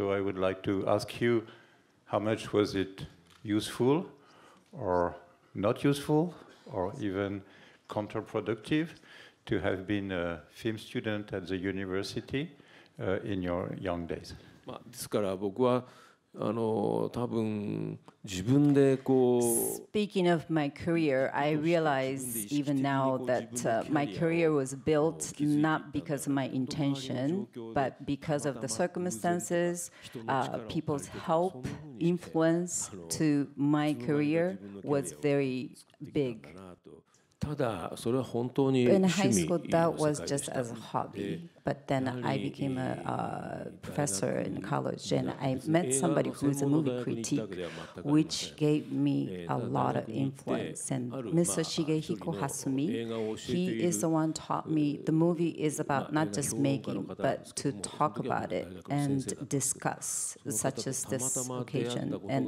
So I would like to ask you, how much was it useful or not useful or even counterproductive to have been a film student at the university in your young days? ですから僕は多分自分でこう Speaking of my career, I realize even now that my career was built not because of my intention, but because of the circumstances, people's help, influence to my career was very big. ただそれは本当に In 趣 high 味 school, の that 世 was 界で just した as a の hobby. で But then I became a professor in college, and I met somebody who's a movie critic, which gave me a lot of influence. And Mr. Shigehiko Hasumi, he is the one taught me the movie is about not just making, but to talk about it and discuss, such as this occasion. And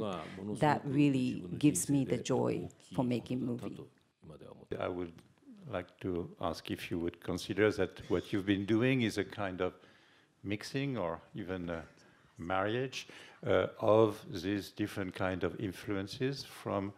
that really gives me the joy for making movie. I would like to ask if you would consider that what you've been doing is a kind of mixing or even a marriage of these different kind of influences from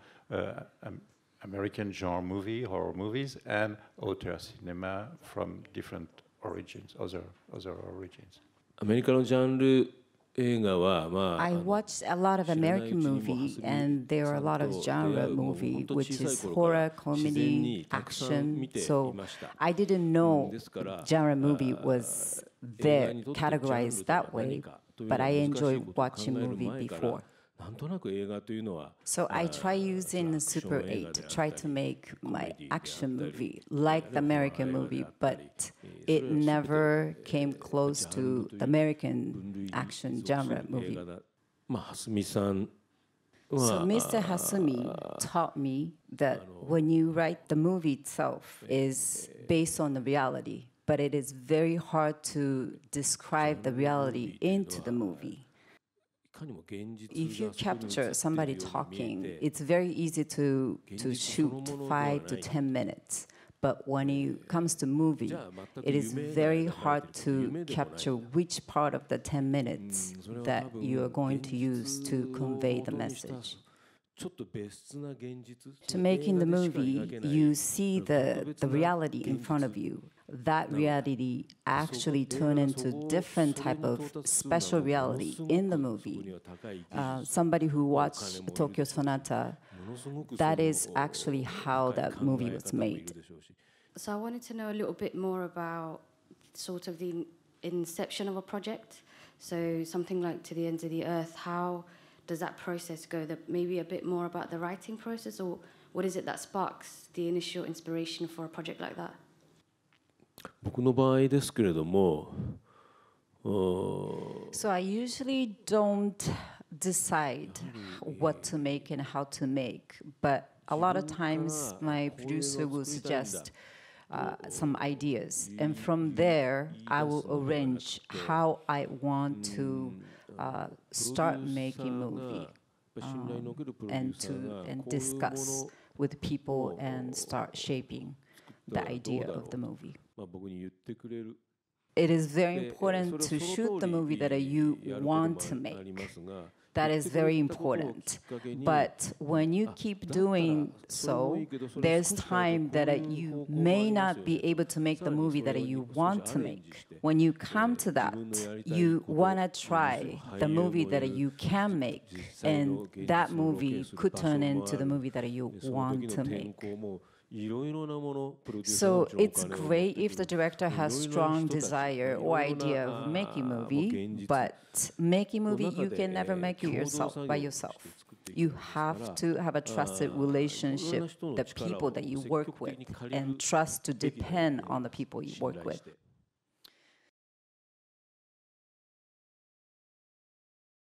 American genre movie, horror movies, and auteur cinema from different origins, other origins. アメリカのジャンル映画はまあ I watched a lot of American movie, and there are a lot of genre movie, which is horror, comedy, action. So I didn't know genre movie was there categorized that way, but I enjoyed watching movie before. なんとなく映画というのは So I try using the Super 8 to try to make my action movie like the American movie, but it never came close to the American action genre movie. まあ蓮見さん So Mr. Hasumi taught me that when you write the movie itself is based on the reality, but it is very hard to describe the reality into the movie. If you capture somebody talking, it's very easy to shoot 5 to 10 minutes. But when it comes to movie, it is very hard to capture which part of the 10 minutes that you are going to use to convey the message. To making the movie, you see the reality in front of you. That reality actually turn into different type of special reality in the movie. Somebody who watched Tokyo Sonata, that is actually how that movie was made. So I wanted to know a little bit more about sort of the inception of a project. So something like To the Ends of the Earth, how does that process go? Maybe a bit more about the writing process, or what is it that sparks the initial inspiration for a project like that? 僕の場合ですけれども So I usually don't decide what to make and how to make, but a lot of times my producer will suggest some ideas, and from there I will arrange how I want to start making movie and discuss with people and start shaping the idea of the movie. It is very important to shoot the movie that you want to make. That is very important. But when you keep doing so, there's time that you may not be able to make the movie that you want to make. When you come to that, you want to try the movie that you can make, and that movie could turn into the movie that you want to make. So it's great if the director has strong desire or idea of making movie, but making movie you can never make it yourself by yourself. You have to have a trusted relationship with the people that you work with, and trust to depend on the people you work with.